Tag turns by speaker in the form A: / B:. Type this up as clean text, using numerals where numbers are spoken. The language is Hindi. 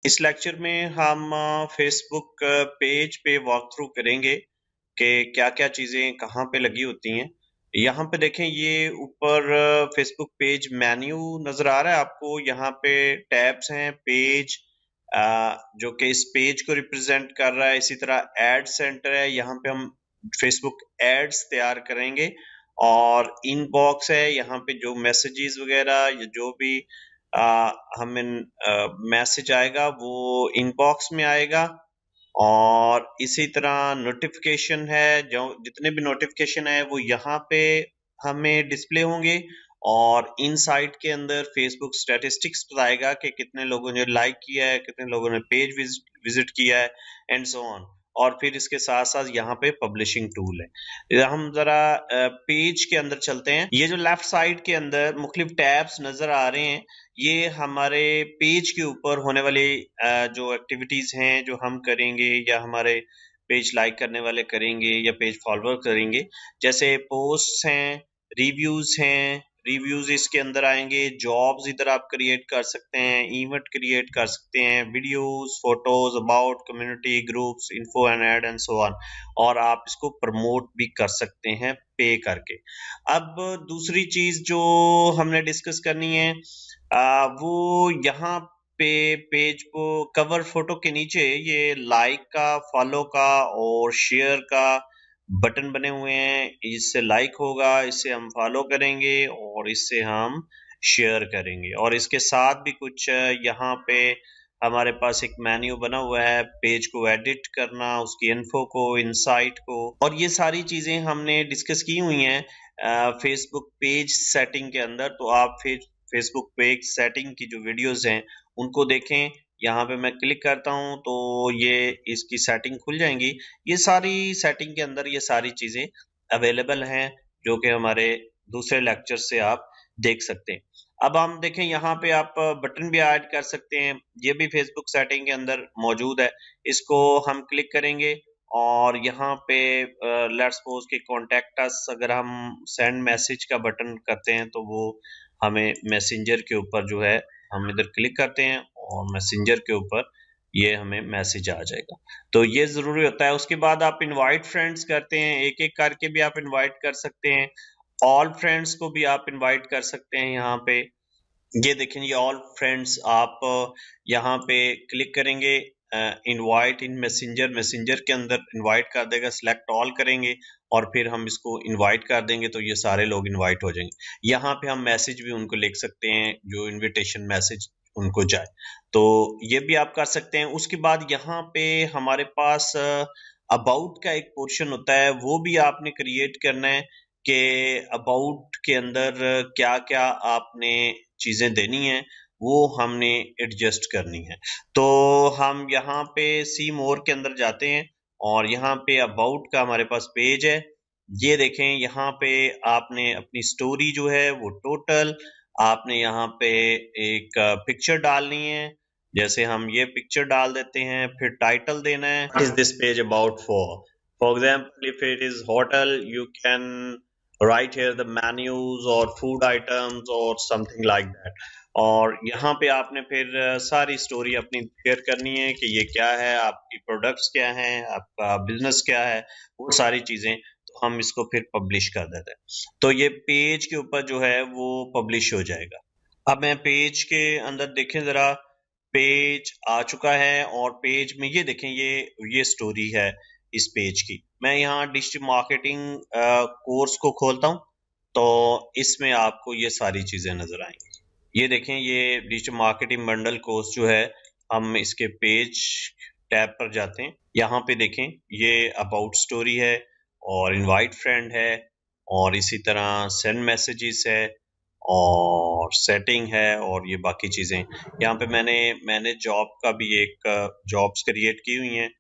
A: इस लेक्चर में हम फेसबुक पेज पे वॉक थ्रू करेंगे कि क्या-क्या चीज़ें कहाँ पे लगी होती हैं। यहाँ पे देखें ये ऊपर फेसबुक पेज मेन्यू नज़र आ रहा है आपको, यहाँ पे टैब्स हैं, पेज जो कि इस पेज को रिप्रेजेंट कर रहा है। इसी तरह एड सेंटर है, यहाँ पे हम फेसबुक एड्स तैयार करेंगे और इनबॉक्स है, यहाँ पे जो मैसेजेस वगैरह या जो भी हमें मैसेज आएगा वो इनबॉक्स में आएगा और इसी तरह नोटिफिकेशन है, जो जितने भी नोटिफिकेशन है वो यहाँ पे हमें डिस्प्ले होंगे और इनसाइट के अंदर फेसबुक स्टैटिस्टिक्स बताएगा कि कितने लोगों ने लाइक किया है, कितने लोगों ने पेज विजिट किया है एंड सो ऑन। और फिर इसके साथ साथ यहाँ पे पब्लिशिंग टूल है। हम जरा पेज के अंदर चलते हैं। ये जो लेफ्ट साइड के अंदर मुख्तलिफ टैब्स नजर आ रहे हैं, ये हमारे पेज के ऊपर होने वाली जो एक्टिविटीज हैं जो हम करेंगे या हमारे पेज लाइक करने वाले करेंगे या पेज फॉलोअर करेंगे, जैसे पोस्ट्स हैं, रिव्यूज हैं, रिव्यूज इसके अंदर आएंगे, जॉब्स इधर आप क्रिएट कर सकते हैं, इवेंट क्रिएट कर सकते हैं, videos, photos, about, community, groups, info and add and so on. और आप इसको प्रमोट भी कर सकते हैं पे करके। अब दूसरी चीज जो हमने डिस्कस करनी है वो यहाँ पे पेज को कवर फोटो के नीचे ये लाइक का, फॉलो का और शेयर का बटन बने हुए हैं। इससे लाइक होगा, इससे हम फॉलो करेंगे और इससे हम शेयर करेंगे। और इसके साथ भी कुछ यहाँ पे हमारे पास एक मेन्यू बना हुआ है, पेज को एडिट करना, उसकी इन्फो को, इनसाइट को, और ये सारी चीजें हमने डिस्कस की हुई हैं फेसबुक पेज सेटिंग के अंदर। तो आप फेसबुक पेज सेटिंग की जो वीडियोस हैं उनको देखें। यहाँ पे मैं क्लिक करता हूँ तो ये इसकी सेटिंग खुल जाएंगी। ये सारी सेटिंग के अंदर ये सारी चीजें अवेलेबल हैं जो कि हमारे दूसरे लेक्चर से आप देख सकते हैं। अब हम देखें यहाँ पे आप बटन भी ऐड कर सकते हैं, ये भी फेसबुक सेटिंग के अंदर मौजूद है। इसको हम क्लिक करेंगे और यहाँ पे लेट्स सपोज कि कॉन्टेक्ट अस अगर हम सेंड मैसेज का बटन करते हैं तो वो हमें मैसेंजर के ऊपर जो है, हम इधर क्लिक करते हैं और मैसेंजर के ऊपर ये हमें मैसेज आ जाएगा। तो ये जरूरी होता है। उसके बाद आप इनवाइट फ्रेंड्स करते हैं, एक एक करके भी आप इनवाइट कर सकते हैं। ऑल फ्रेंड्स को भी आप इनवाइट कर सकते हैं। यहाँ पे ये देखें, ये ऑल फ्रेंड्स आप यहाँ पे क्लिक करेंगे, इनवाइट इन मैसेंजर, मैसेंजर के अंदर इनवाइट कर देगा, सिलेक्ट ऑल करेंगे और फिर हम इसको इनवाइट कर देंगे तो ये सारे लोग इनवाइट हो जाएंगे। यहाँ पे हम मैसेज भी उनको लिख सकते हैं, जो इनविटेशन मैसेज उनको जाए, तो ये भी आप कर सकते हैं। उसके बाद यहाँ पे हमारे पास अबाउट का एक पोर्शन होता है, वो भी आपने क्रिएट करना है कि अबाउट के अंदर क्या क्या आपने चीजें देनी है, वो हमने एडजस्ट करनी है। तो हम यहाँ पे सी मोर के अंदर जाते हैं और यहाँ पे अबाउट का हमारे पास पेज है। ये देखें, यहाँ पे आपने अपनी स्टोरी जो है वो टोटल आपने यहाँ पे एक पिक्चर डालनी है। जैसे हम ये पिक्चर डाल देते हैं, फिर टाइटल देना है, what is this page about for example if it is hotel you can write here the menus और फूड आइटम्स और समथिंग लाइक दैट। और यहाँ पे आपने फिर सारी स्टोरी अपनी शेयर करनी है कि ये क्या है, आपकी प्रोडक्ट्स क्या हैं, आपका बिजनेस क्या है, वो सारी चीजें। तो हम इसको फिर पब्लिश कर देते हैं, तो ये पेज के ऊपर जो है वो पब्लिश हो जाएगा। अब मैं पेज के अंदर देखें जरा, पेज आ चुका है और पेज में ये देखें, ये स्टोरी है इस पेज की। मैं यहाँ डिजिटल मार्केटिंग कोर्स को खोलता हूँ तो इसमें आपको ये सारी चीजें नजर आएंगी। ये देखें, ये डिजिटल मार्केटिंग बंडल कोर्स जो है, हम इसके पेज टैब पर जाते हैं। यहाँ पे देखें, ये अबाउट स्टोरी है और इनवाइट फ्रेंड है और इसी तरह सेंड मैसेजेस है और सेटिंग है और ये बाकी चीजें। यहाँ पे मैंने जॉब का भी एक जॉब्स क्रिएट की हुई हैं